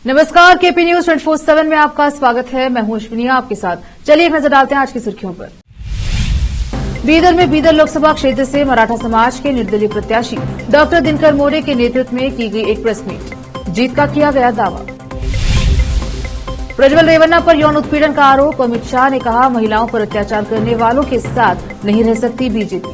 नमस्कार, KP news 24/7 में आपका स्वागत है। मैं हूं अश्विनी आपके साथ। चलिए एक नजर डालते हैं आज की सुर्खियों पर। बीदर में बीदर लोकसभा क्षेत्र से मराठा समाज के निर्दलीय प्रत्याशी डॉक्टर दिनकर मोरे के नेतृत्व में की गई एक प्रेस मीट, जीत का किया गया दावा। प्रज्वल रेवन्ना पर यौन उत्पीड़न का आरोप, अमित शाह ने कहा महिलाओं पर अत्याचार करने वालों के साथ नहीं रह सकती बीजेपी।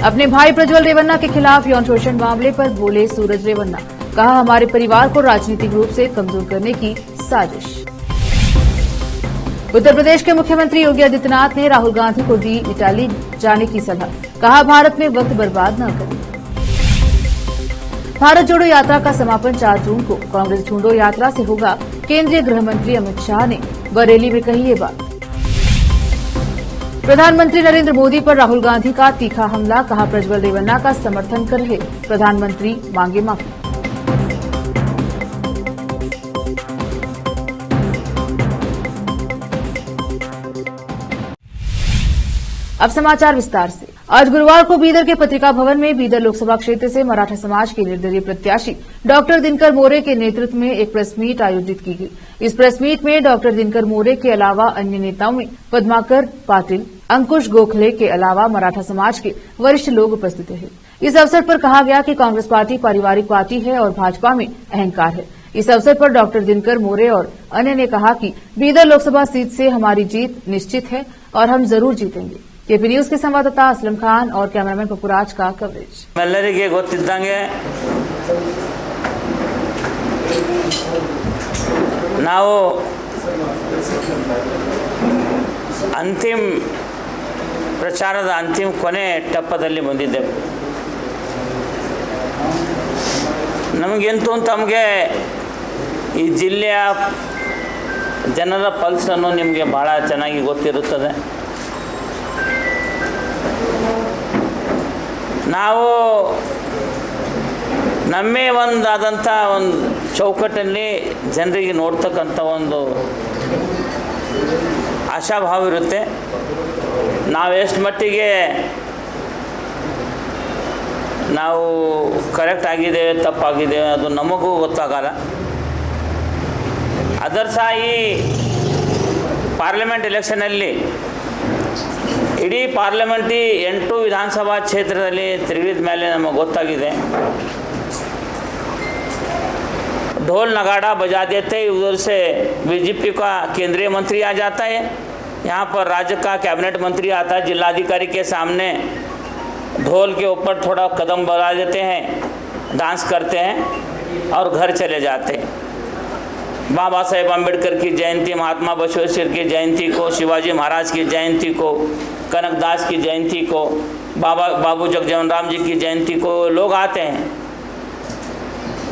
अपने भाई प्रज्वल रेवन्ना के खिलाफ यौन शोषण मामले पर बोले सूरज रेवन्ना, कहा हमारे परिवार को राजनीतिक रूप से कमजोर करने की साजिश। उत्तर प्रदेश के मुख्यमंत्री योगी आदित्यनाथ ने राहुल गांधी को दी इटाली जाने की सलाह, कहा भारत में वक्त बर्बाद न करें। भारत जोड़ो यात्रा का समापन 4 जून को कांग्रेस ढूंढो यात्रा से होगा, केंद्रीय गृह मंत्री अमित शाह ने बरेली में कही ये बात। प्रधानमंत्री नरेंद्र मोदी पर राहुल गांधी का तीखा हमला, कहा प्रज्वल रेवन्ना का समर्थन कर रहे प्रधानमंत्री मांगे माफी। अब समाचार विस्तार से। आज गुरुवार को बीदर के पत्रिका भवन में बीदर लोकसभा क्षेत्र से मराठा समाज के निर्दलीय प्रत्याशी डॉक्टर दिनकर मोरे के नेतृत्व में एक प्रेस मीट आयोजित की गई। इस प्रेस मीट में डॉक्टर दिनकर मोरे के अलावा अन्य नेताओं में पद्माकर पाटिल, अंकुश गोखले के अलावा मराठा समाज के वरिष्ठ लोग उपस्थित रहे। इस अवसर पर कहा गया कि कांग्रेस पार्टी पारिवारिक पार्टी है और भाजपा में अहंकार है। इस अवसर पर डॉक्टर दिनकर मोरे और अन्य ने कहा कि बीदर लोकसभा सीट से हमारी जीत निश्चित है और हम जरूर जीतेंगे। केपी न्यूज के संवाददाता असलम खान और कैमरामैन पपुराज का कवरेज। ಎಲ್ಲರಿಗೆ ಗೊತ್ತಿದ್ದಂಗೆ ನಾವು ಅಂತಿಮ ಪ್ರಚಾರದ ಅಂತಿಮ ಕೊನೆ ಟಪ್ಪದಲ್ಲಿ ಬಂದಿದ್ದೇವೆ। ನಮಗೆಂತೂ ತಮಗೆ ಈ ಜಿಲ್ಲೆಯ ಜನರ ಪಲ್ಸ್ ಅನ್ನು ನಿಮಗೆ ಬಹಳ ಚೆನ್ನಾಗಿ ಗೊತ್ತಿರುತ್ತದೆ। ನಾವು ನಮ್ಮೇ ಒಂದಾದಂಥ ಒಂದು ಚೌಕಟ್ಟಲ್ಲಿ ಜನರಿಗೆ ನೋಡ್ತಕ್ಕಂಥ ಒಂದು ಆಶಾಭಾವ ಇರುತ್ತೆ। ನಾವು ಎಷ್ಟು ಮಟ್ಟಿಗೆ ನಾವು ಕರೆಕ್ಟ್ ಆಗಿದ್ದೇವೆ ತಪ್ಪಾಗಿದ್ದೇವೆ ಅದು ನಮಗೂ ಗೊತ್ತಾಗಲ್ಲ। ಅದರ ಸಹ ಈ ಪಾರ್ಲಿಮೆಂಟ್ ಎಲೆಕ್ಷನಲ್ಲಿ ಇಡೀ ಪಾರ್ಲಿಮೆಂಟ್ರಿ 8 ವಿಧಾನಸಭಾ ಕ್ಷೇತ್ರದಲ್ಲಿ ತಿರುಗಿದ ಮೇಲೆ ನಮಗೆ ಗೊತ್ತಾಗಿದೆ, ढोल नगाड़ा बजा देते ही उधर से बीजेपी का केंद्रीय मंत्री आ जाता है, यहाँ पर राज्य का कैबिनेट मंत्री आता है, जिलाधिकारी के सामने ढोल के ऊपर थोड़ा कदम बढ़ा देते हैं, डांस करते हैं और घर चले जाते हैं। बाबा साहेब अम्बेडकर की जयंती, महात्मा बसवेश्वर की जयंती को, शिवाजी महाराज की जयंती को, कनकदास की जयंती को, बाबू जगजीवन राम जी की जयंती को लोग आते हैं,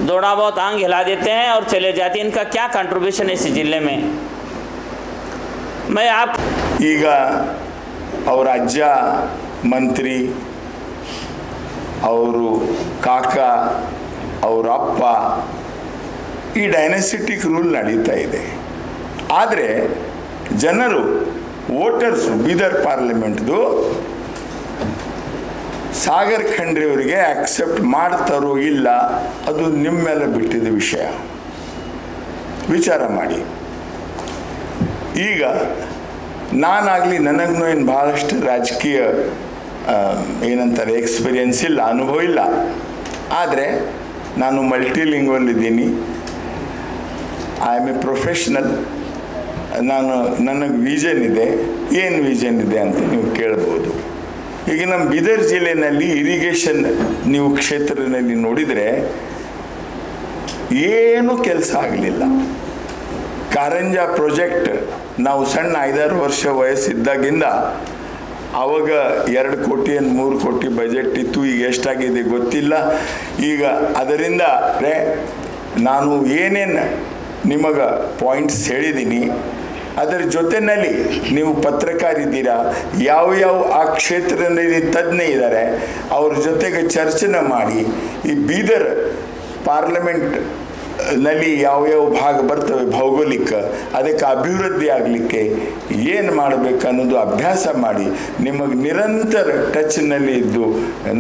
थोड़ा बहुत आंग हिला देते हैं और चले जाते हैं। इनका क्या कंट्रीब्यूशन है इस जिले में? मैं आप ಈಗ ಅವ್ರ ಅಜ್ಜ ಮಂತ್ರಿ, ಅವರು ಕಾಕ, ಅವರ ಅಪ್ಪ, ಈ ಡೈನಾಸ್ಟಿಕ್ ರೂಲ್ ನಡೀತಾ ಇದೆ। ಆದರೆ ಜನರು ವೋಟರ್ಸ್ ಬೀದರ್ ಪಾರ್ಲಿಮೆಂಟ್ದು ಸಾಗರ್ ಖಂಡ್ರೆ ಅವರಿಗೆ ಆಕ್ಸೆಪ್ಟ್ ಮಾಡ್ತಾರೋ ಇಲ್ಲ ಅದು ನಿಮ್ಮ ಮೇಲೆ ಬಿಟ್ಟಿದ್ದ ವಿಷಯ, ವಿಚಾರ ಮಾಡಿ। ಈಗ ನಾನಾಗಲಿ ನನಗೂ ಏನು ಭಾಳಷ್ಟು ರಾಜಕೀಯ ಏನಂತಾರೆ ಎಕ್ಸ್ಪೀರಿಯನ್ಸ್ ಇಲ್ಲ, ಅನುಭವ ಇಲ್ಲ, ಆದರೆ ನಾನು ಮಲ್ಟಿಲಿಂಗ್ವಲ್ ಇದ್ದೀನಿ, ಐ ಆಮ್ ಎ ಪ್ರೊಫೆಷ್ನಲ್। ನನಗೆ ವಿಷನ್ ಇದೆ, ಏನು ವಿಷನ್ ಇದೆ ಅಂತ ನೀವು ಕೇಳ್ಬೋದು। ಈಗ ನಮ್ಮ ಬೀದರ್ ಜಿಲ್ಲೆಯಲ್ಲಿ ಇರಿಗೇಷನ್ ನೀವು ಕ್ಷೇತ್ರದಲ್ಲಿ ನೋಡಿದರೆ ಏನೂ ಕೆಲಸ ಆಗಲಿಲ್ಲ। ಕಾರಂಜಾ ಪ್ರಾಜೆಕ್ಟ್ ನಾವು ಸಣ್ಣ 5-6 ವರ್ಷ ವಯಸ್ಸಿದ್ದಾಗಿಂದ ಆವಾಗ 2 ಕೋಟಿ 3 ಕೋಟಿ ಬಜೆಟ್ ಇತ್ತು, ಈಗ ಎಷ್ಟಾಗಿದೆ ಗೊತ್ತಿಲ್ಲ। ಈಗ ಅದರಿಂದ ನಾನು ಏನೇನು ನಿಮಗೆ ಪಾಯಿಂಟ್ಸ್ ಹೇಳಿದ್ದೀನಿ, ಅದರ ಜೊತೆಯಲ್ಲಿ ನೀವು ಪತ್ರಕಾರಿದ್ದೀರಾ, ಯಾವ ಆ ಕ್ಷೇತ್ರದಲ್ಲಿ ತಜ್ಞ ಇದ್ದಾರೆ, ಅವ್ರ ಜೊತೆಗೆ ಚರ್ಚೆನ ಮಾಡಿ ಈ ಬೀದರ್ ಪಾರ್ಲಿಮೆಂಟ್ ನಲ್ಲಿ ಯಾವ ಭಾಗ ಬರ್ತವೆ ಭೌಗೋಳಿಕ, ಅದಕ್ಕೆ ಅಭಿವೃದ್ಧಿ ಆಗಲಿಕ್ಕೆ ಏನು ಮಾಡಬೇಕು ಅನ್ನೋದು ಅಭ್ಯಾಸ ಮಾಡಿ ನಿಮಗೆ ನಿರಂತರ ಟಚ್ನಲ್ಲಿ ಇದ್ದು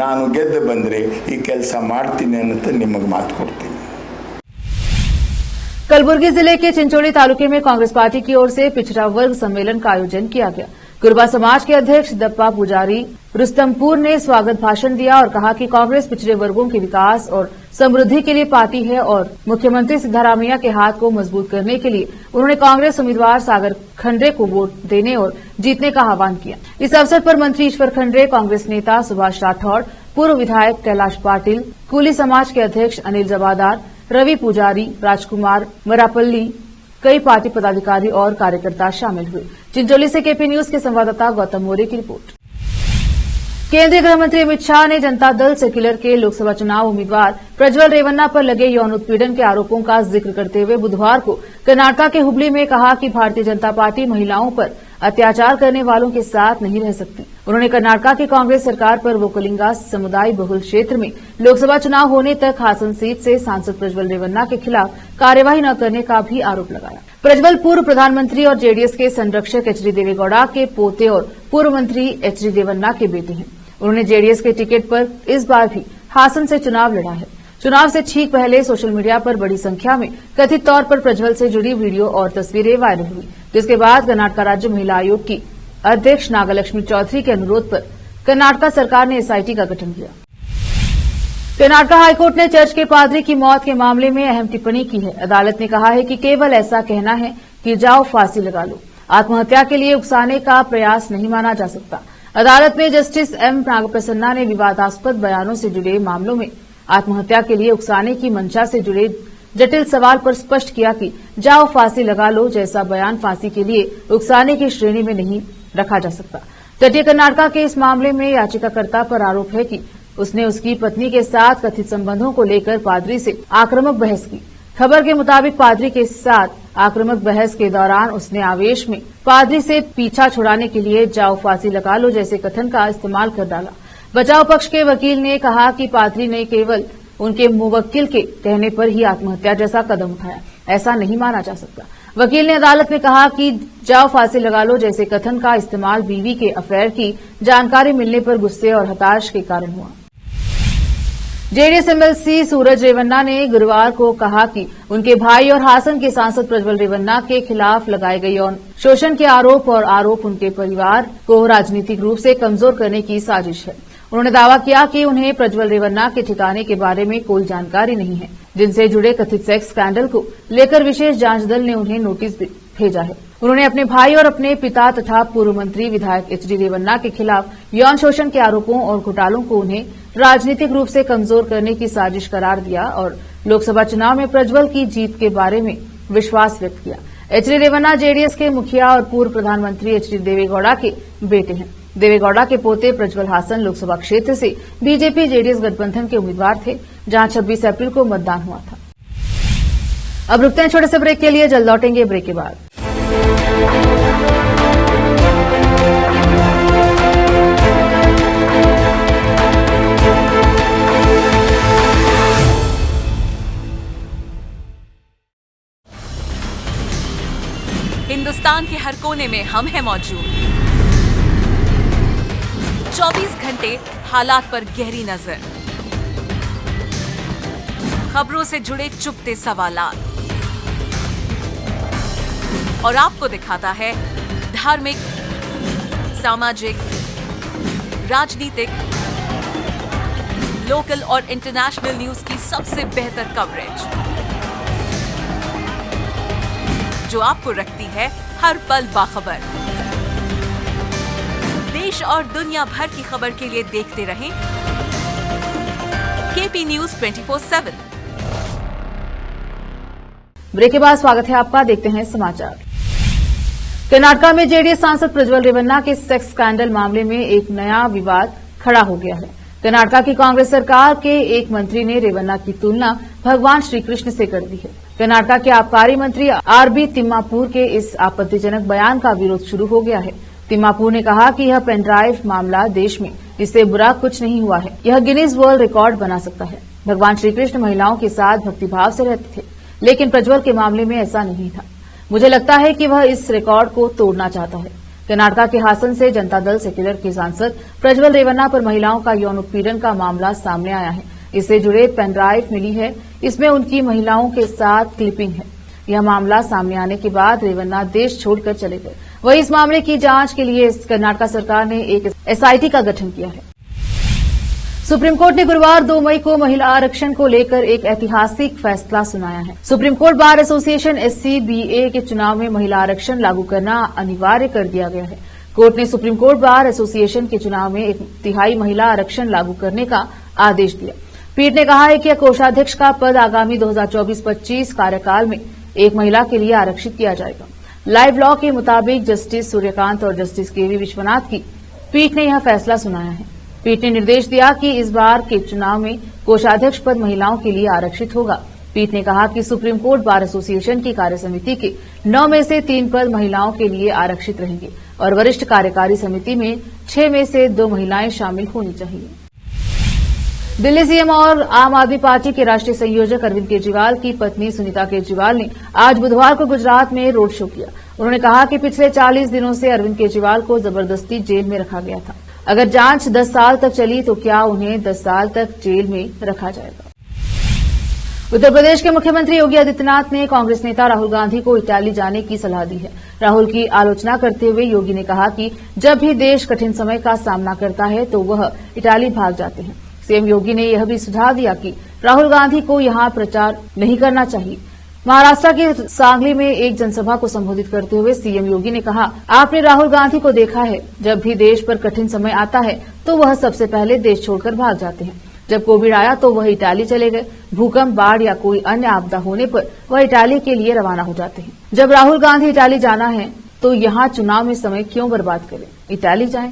ನಾನು ಗೆದ್ದು ಬಂದರೆ ಈ ಕೆಲಸ ಮಾಡ್ತೀನಿ ಅಂತ ನಿಮಗೆ ಮಾತು ಕೊಡ್ತೀನಿ। कलबुर्गी जिले के चिंचोली तालुके में कांग्रेस पार्टी की ओर से पिछड़ा वर्ग सम्मेलन का आयोजन किया गया। गुरबा समाज के अध्यक्ष दप्पा पुजारी रुस्तमपुर ने स्वागत भाषण दिया और कहा कि कांग्रेस पिछड़े वर्गों के विकास और समृद्धि के लिए पार्टी है और मुख्यमंत्री सिद्धारमैया के हाथ को मजबूत करने के लिए उन्होंने कांग्रेस उम्मीदवार सागर खंडरे को वोट देने और जीतने का आह्वान किया। इस अवसर पर मंत्री ईश्वर खंडरे, कांग्रेस नेता सुभाष राठौड़, पूर्व विधायक कैलाश पाटिल, कुली समाज के अध्यक्ष अनिल जवादार, रवि पुजारी, राजकुमार मरापल्ली, कई पार्टी पदाधिकारी और कार्यकर्ता शामिल हुए। चिंचोली से केपी न्यूज के संवाददाता गौतम मौर्य की रिपोर्ट। केंद्रीय गृह मंत्री अमित शाह ने जनता दल सेक्युलर के लोकसभा चुनाव उम्मीदवार प्रज्वल रेवन्ना पर लगे यौन उत्पीड़न के आरोपों का जिक्र करते हुए बुधवार को कर्नाटक के हुबली में कहा कि भारतीय जनता पार्टी महिलाओं पर अत्याचार करने वालों के साथ नहीं रह सकती। उन्होंने कर्नाटक की कांग्रेस सरकार पर वोकलिंगा समुदाय बहुल क्षेत्र में लोकसभा चुनाव होने तक हासन सीट से सांसद प्रज्वल रेवन्ना के खिलाफ कार्यवाही न करने का भी आरोप लगाया। प्रज्वल पूर्व प्रधानमंत्री और जेडीएस के संरक्षक एचडी देवेगौड़ा के पोते और पूर्व मंत्री एचडी रेवन्ना के बेटे हैं। उन्होंने जेडीएस के टिकट पर इस बार भी हासन से चुनाव लड़ा है। चुनाव से ठीक पहले सोशल मीडिया पर बड़ी संख्या में कथित तौर पर प्रज्वल से जुड़ी वीडियो और तस्वीरें वायरल हुई, जिसके बाद कर्नाटक राज्य महिला आयोग की अध्यक्ष नागलक्ष्मी चौधरी के अनुरोध पर कर्नाटक सरकार ने एसआईटी का गठन किया। कर्नाटक हाईकोर्ट ने चर्च के पादरी की मौत के मामले में अहम टिप्पणी की है। अदालत ने कहा है कि केवल ऐसा कहना है कि जाओ फांसी लगा लो, आत्महत्या के लिए उकसाने का प्रयास नहीं माना जा सकता। अदालत में जस्टिस एम नागप्रसन्ना ने विवादास्पद बयानों से जुड़े मामलों में आत्महत्या के लिए उकसाने की मंशा से जुड़े जटिल सवाल पर स्पष्ट किया कि जाओ फांसी लगा लो जैसा बयान फांसी के लिए उकसाने की श्रेणी में नहीं रखा जा सकता। तटीय कर्नाटक के इस मामले में याचिकाकर्ता पर आरोप है कि उसने उसकी पत्नी के साथ कथित संबंधों को लेकर पादरी से आक्रामक बहस की। खबर के मुताबिक पादरी के साथ आक्रामक बहस के दौरान उसने आवेश में पादरी से पीछा छुड़ाने के लिए जाओ फांसी लगा लो जैसे कथन का इस्तेमाल कर डाला। बचाव पक्ष के वकील ने कहा कि पादरी ने केवल उनके मुवक्किल के कहने पर ही आत्महत्या जैसा कदम उठाया, ऐसा नहीं माना जा सकता। वकील ने अदालत में कहा कि जाओ फांसी लगा लो जैसे कथन का इस्तेमाल बीवी के अफेयर की जानकारी मिलने पर गुस्से और हताश के कारण हुआ। जेडीएस एमएलसी सूरज रेवन्ना ने गुरुवार को कहा कि उनके भाई और हासन के सांसद प्रज्वल रेवन्ना के खिलाफ लगाए गए यौन शोषण के आरोप उनके परिवार को राजनीतिक रूप से कमजोर करने की साजिश है। उन्होंने दावा किया कि उन्हें प्रज्वल रेवन्ना के ठिकाने के बारे में कोई जानकारी नहीं है, जिनसे जुड़े कथित सेक्स स्कैंडल को लेकर विशेष जांच दल ने उन्हें नोटिस भेजा है। उन्होंने अपने भाई और अपने पिता तथा पूर्व मंत्री विधायक एचडी रेवन्ना के खिलाफ यौन शोषण के आरोपों और घोटालों को उन्हें राजनीतिक रूप से कमजोर करने की साजिश करार दिया और लोकसभा चुनाव में प्रज्वल की जीत के बारे में विश्वास व्यक्त किया। एचडी रेवन्ना जेडीएस के मुखिया और पूर्व प्रधानमंत्री एचडी देवेगौड़ा के बेटे हैं। देवेगौड़ा के पोते प्रज्वल हासन लोकसभा क्षेत्र से बीजेपी जेडीएस गठबंधन के उम्मीदवार थे, जहां 26 अप्रैल को मतदान हुआ था। अब रुकते हैं छोटे से ब्रेक के लिए, जल्द लौटेंगे ब्रेक के बाद। हिंदुस्तान के हर कोने में हम हैं मौजूद। 24 घंटे हालात पर गहरी नजर, खबरों से जुड़े चुपते सवालात और आपको दिखाता है धार्मिक, सामाजिक, राजनीतिक, लोकल और इंटरनेशनल न्यूज की सबसे बेहतर कवरेज, जो आपको रखती है हर पल बाखबर। देश और दुनिया भर की खबर के लिए देखते रहें केपी न्यूज 24/7। ब्रेक के बाद स्वागत है आपका, देखते हैं समाचार। कर्नाटक में जेडीएस सांसद प्रज्वल रेवन्ना के सेक्स स्कैंडल मामले में एक नया विवाद खड़ा हो गया है। कर्नाटक की कांग्रेस सरकार के एक मंत्री ने रेवन्ना की तुलना भगवान श्रीकृष्ण से कर दी है। कर्नाटक के आबकारी मंत्री आरबी तिम्मापुर के इस आपत्तिजनक बयान का विरोध शुरू हो गया है। तिम्मापुर ने कहा कि यह पेनड्राइव मामला देश में इससे बुरा कुछ नहीं हुआ है, यह गिनीज वर्ल्ड रिकॉर्ड बना सकता है। भगवान श्रीकृष्ण महिलाओं के साथ भक्तिभाव से रहते थे, लेकिन प्रज्वल के मामले में ऐसा नहीं था। मुझे लगता है कि वह इस रिकॉर्ड को तोड़ना चाहता है। कर्नाटक के हासन से जनता दल सेक्युलर के सांसद प्रज्वल रेवन्ना पर महिलाओं का यौन उत्पीड़न का मामला सामने आया है। इससे जुड़े पेनड्राइव मिली है, इसमें उनकी महिलाओं के साथ क्लिपिंग है। यह मामला सामने आने के बाद रेवन्ना देश छोड़कर चले गए। वहीं इस मामले की जांच के लिए कर्नाटक सरकार ने एक एसआईटी का गठन किया है। सुप्रीम कोर्ट ने गुरुवार 2 मई को महिला आरक्षण को लेकर एक ऐतिहासिक फैसला सुनाया है। Supreme court bar association SCBA के चुनाव में महिला आरक्षण लागू करना अनिवार्य कर दिया गया है। कोर्ट ने सुप्रीम कोर्ट बार एसोसिएशन के चुनाव में 1/3 महिला आरक्षण लागू करने का आदेश दिया। पीठ ने कहा है कि कोषाध्यक्ष का पद आगामी 2024-25 कार्यकाल में एक महिला के लिए आरक्षित किया जाएगा। लाइव लॉ के मुताबिक जस्टिस सूर्यकांत और जस्टिस KV विश्वनाथ की पीठ ने यह फैसला सुनाया है। पीठ ने निर्देश दिया कि इस बार के चुनाव में कोषाध्यक्ष पद महिलाओं के लिए आरक्षित होगा। पीठ ने कहा कि सुप्रीम कोर्ट बार एसोसिएशन की कार्यसमिति के 9 में से 3 पद महिलाओं के लिए आरक्षित रहेंगे और वरिष्ठ कार्यकारी समिति में 6 में से 2 महिलाएं शामिल होनी चाहिए। दिल्ली सीएम और आम आदमी पार्टी के राष्ट्रीय संयोजक अरविंद केजरीवाल की पत्नी सुनीता केजरीवाल ने आज बुधवार को गुजरात में रोड शो किया। उन्होंने कहा कि पिछले 40 दिनों से अरविंद केजरीवाल को जबरदस्ती जेल में रखा गया था। अगर जांच 10 साल तक चली तो क्या उन्हें 10 साल तक जेल में रखा जाएगा। उत्तर प्रदेश के मुख्यमंत्री योगी आदित्यनाथ ने कांग्रेस नेता राहुल गांधी को इटाली जाने की सलाह दी है। राहुल की आलोचना करते हुए योगी ने कहा कि जब भी देश कठिन समय का सामना करता है तो वह इटाली भाग जाते हैं। सीएम योगी ने यह भी सुझाव दिया कि राहुल गांधी को यहां प्रचार नहीं करना चाहिए। महाराष्ट्र के सांगली में एक जनसभा को संबोधित करते हुए सीएम योगी ने कहा, आपने राहुल गांधी को देखा है, जब भी देश पर कठिन समय आता है तो वह सबसे पहले देश छोड़कर भाग जाते हैं। जब कोविड आया तो वह इटाली चले गए। भूकंप, बाढ़ या कोई अन्य आपदा होने पर वह इटाली के लिए रवाना हो जाते हैं। जब राहुल गांधी इटाली जाना है तो यहां चुनाव में समय क्यों बर्बाद करें, इटाली जाएं।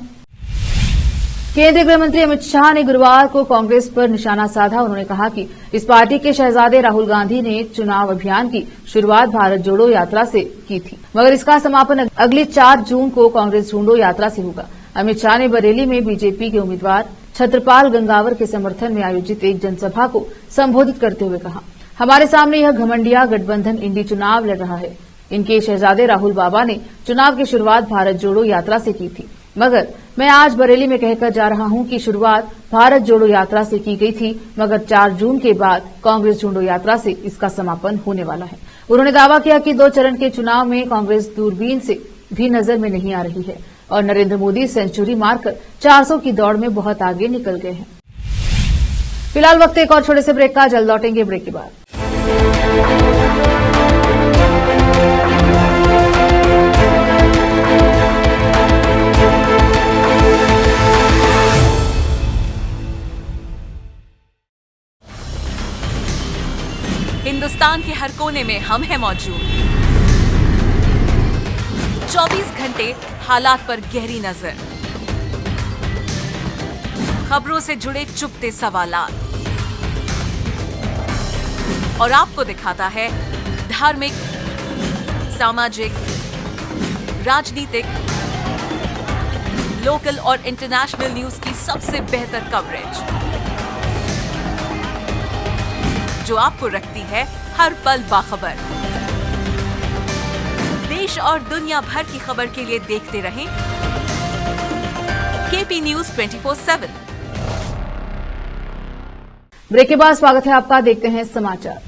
केंद्रीय गृह मंत्री अमित शाह ने गुरुवार को कांग्रेस पर निशाना साधा। उन्होंने कहा कि इस पार्टी के शहजादे राहुल गांधी ने चुनाव अभियान की शुरुआत भारत जोड़ो यात्रा से की थी, मगर इसका समापन अगली 4 जून को कांग्रेस ढूंढो यात्रा से होगा। अमित शाह ने बरेली में बीजेपी के उम्मीदवार छत्रपाल गंगावर के समर्थन में आयोजित एक जनसभा को संबोधित करते हुए कहा, हमारे सामने यह घमंडिया गठबंधन इंडी चुनाव लड़ रहा है। इनके शहजादे राहुल बाबा ने चुनाव की शुरुआत भारत जोड़ो यात्रा से की थी, मगर मैं आज बरेली में कहकर जा रहा हूं कि शुरुआत भारत जोड़ो यात्रा से की गई थी, मगर 4 जून के बाद कांग्रेस ढूंढो यात्रा से इसका समापन होने वाला है। उन्होंने दावा किया कि 2 चरण के चुनाव में कांग्रेस दूरबीन से भी नजर में नहीं आ रही है और नरेंद्र मोदी सेंचुरी मारकर 400 की दौड़ में बहुत आगे निकल गए हैं। फिलहाल वक्त एक और छोटे से ब्रेक का, जल्द लौटेंगे ब्रेक के बाद। हिंदुस्तान के हर कोने में हम हैं मौजूद। 24 घंटे हालात पर गहरी नजर, खबरों से जुड़े चुपते सवालात और आपको दिखाता है धार्मिक, सामाजिक, राजनीतिक, लोकल और इंटरनेशनल न्यूज की सबसे बेहतर कवरेज, जो आपको रखती है हर पल बाखबर। देश और दुनिया भर की खबर के लिए देखते रहें KP News 24/7। ब्रेक के बाद स्वागत है आपका, देखते हैं समाचार।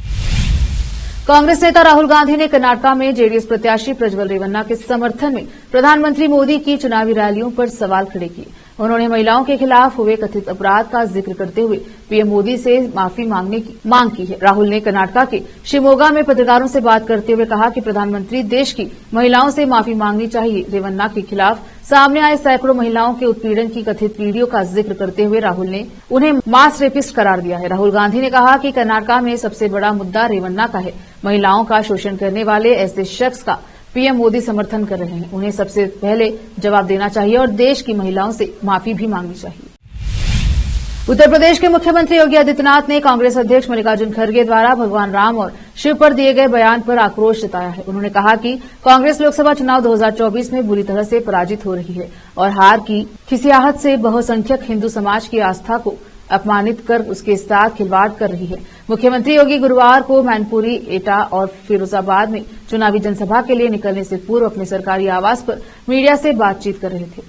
कांग्रेस नेता राहुल गांधी ने कर्नाटक में जेडीएस प्रत्याशी प्रज्वल रेवन्ना के समर्थन में प्रधानमंत्री मोदी की चुनावी रैलियों पर सवाल खड़े किए। उन्होंने महिलाओं के खिलाफ हुए कथित अपराध का जिक्र करते हुए पीएम मोदी से माफी मांगने की मांग की है। राहुल ने कर्नाटक के शिवमोगा में पत्रकारों से बात करते हुए कहा कि प्रधानमंत्री देश की महिलाओं से माफी मांगनी चाहिए। रेवन्ना के खिलाफ सामने आए सैकड़ों महिलाओं के उत्पीड़न की कथित वीडियो का जिक्र करते हुए राहुल ने उन्हें मास रेपिस्ट करार दिया है। राहुल गांधी ने कहा कि कर्नाटक में सबसे बड़ा मुद्दा रेवन्ना का है। महिलाओं का शोषण करने वाले ऐसे शख्स का पीएम मोदी समर्थन कर रहे हैं। उन्हें सबसे पहले जवाब देना चाहिए और देश की महिलाओं से माफी भी मांगनी चाहिए। उत्तर प्रदेश के मुख्यमंत्री योगी आदित्यनाथ ने कांग्रेस अध्यक्ष मल्लिकार्जुन खड़गे द्वारा भगवान राम और शिव पर दिए गए बयान पर आक्रोश जताया है। उन्होंने कहा कि कांग्रेस लोकसभा चुनाव 2024 में बुरी तरह से पराजित हो रही है और हार की खिसियाहट से बहुसंख्यक हिंदू समाज की आस्था को अपमानित कर उसके साथ खिलवाड़ कर रही है। मुख्यमंत्री योगी गुरुवार को मैनपुरी, एटा और फिरोजाबाद में चुनावी जनसभा के लिए निकलने से पूर्व अपने सरकारी आवास पर मीडिया से बातचीत कर रहे थे।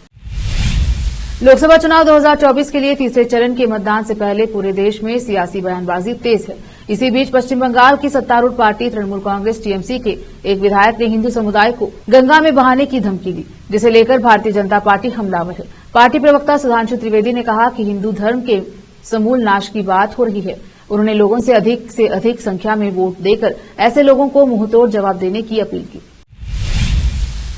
लोकसभा चुनाव 2024 के लिए तीसरे चरण के मतदान से पहले पूरे देश में सियासी बयानबाजी तेज है। इसी बीच पश्चिम बंगाल की सत्तारूढ़ पार्टी तृणमूल कांग्रेस टीएमसी के एक विधायक ने हिंदू समुदाय को गंगा में बहाने की धमकी दी, जिसे लेकर भारतीय जनता पार्टी हमलावर है। पार्टी प्रवक्ता सुधांशु त्रिवेदी ने कहा कि हिंदू धर्म के समूल नाश की बात हो रही है। उन्होंने लोगों से अधिक संख्या में वोट देकर ऐसे लोगों को मुंहतोड़ जवाब देने की अपील की।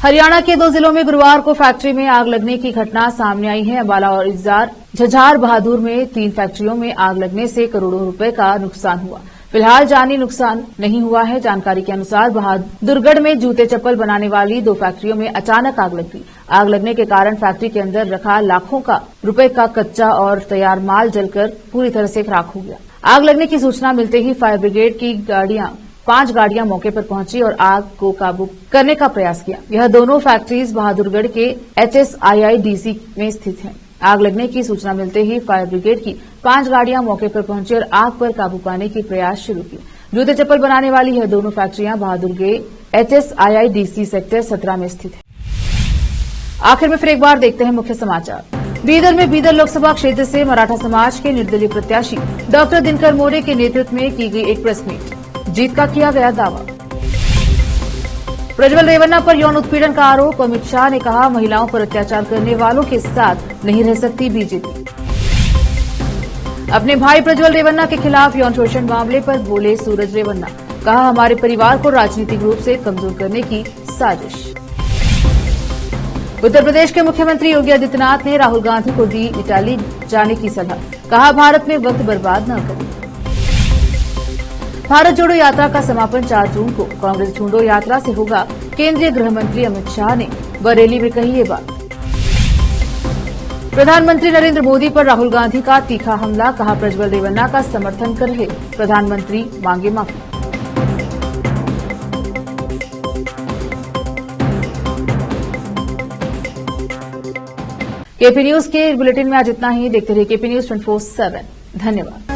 हरियाणा के 2 जिलों में गुरुवार को फैक्ट्री में आग लगने की घटना सामने आई है। अंबाला और झज्जर बहादुर में 3 फैक्ट्रियों में आग लगने से करोड़ों रुपए का नुकसान हुआ। फिलहाल जानी नुकसान नहीं हुआ है। जानकारी के अनुसार बहादुरगढ़ में जूते चप्पल बनाने वाली 2 फैक्ट्रियों में अचानक आग लग गई। आग लगने के कारण फैक्ट्री के अंदर रखा लाखों का रुपए का कच्चा और तैयार माल जलकर पूरी तरह से राख हो गया। आग लगने की सूचना मिलते ही फायर ब्रिगेड की 5 गाड़ियां मौके पर पहुंची और आग को काबू करने का प्रयास किया। यह दोनों फैक्ट्रीज बहादुरगढ़ के HSIIDC में स्थित हैं। आग लगने की सूचना मिलते ही फायर ब्रिगेड की 5 गाड़ियां मौके पर पहुंची और आग पर काबू पाने की प्रयास शुरू किए। जूते चप्पल बनाने वाली यह दोनों फैक्ट्रियां बहादुरगढ़ HSIIDC सेक्टर 17 में स्थित है। आखिर में फिर एक बार देखते हैं मुख्य समाचार। बीदर में बीदर लोकसभा क्षेत्र से मराठा समाज के निर्दलीय प्रत्याशी डॉक्टर दिनकर मोरे के नेतृत्व में की गई एक प्रेस मीट, जीत का किया गया दावा। प्रज्वल रेवन्ना पर यौन उत्पीड़न का आरोप, अमित शाह ने कहा महिलाओं पर अत्याचार करने वालों के साथ नहीं रह सकती बीजेपी। अपने भाई प्रज्वल रेवन्ना के खिलाफ यौन शोषण मामले पर बोले सूरज रेवन्ना, कहा हमारे परिवार को राजनीतिक रूप से कमजोर करने की साजिश। उत्तर प्रदेश के मुख्यमंत्री योगी आदित्यनाथ ने राहुल गांधी को दी इटाली जाने की सलाह, कहा भारत में वक्त बर्बाद न करें। भारत जोड़ो यात्रा का समापन 4 जून को कांग्रेस ढूंढो यात्रा से होगा। केंद्रीय गृह मंत्री अमित शाह ने बरेली में कही ये बात। प्रधानमंत्री नरेंद्र मोदी पर राहुल गांधी का तीखा हमला, कहा प्रज्वल रेवन्ना का समर्थन कर रहे प्रधानमंत्री मांगे माफी। केपी न्यूज के बुलेटिन में आज इतना ही। देखते रहिए केपी न्यूज 24/7। धन्यवाद।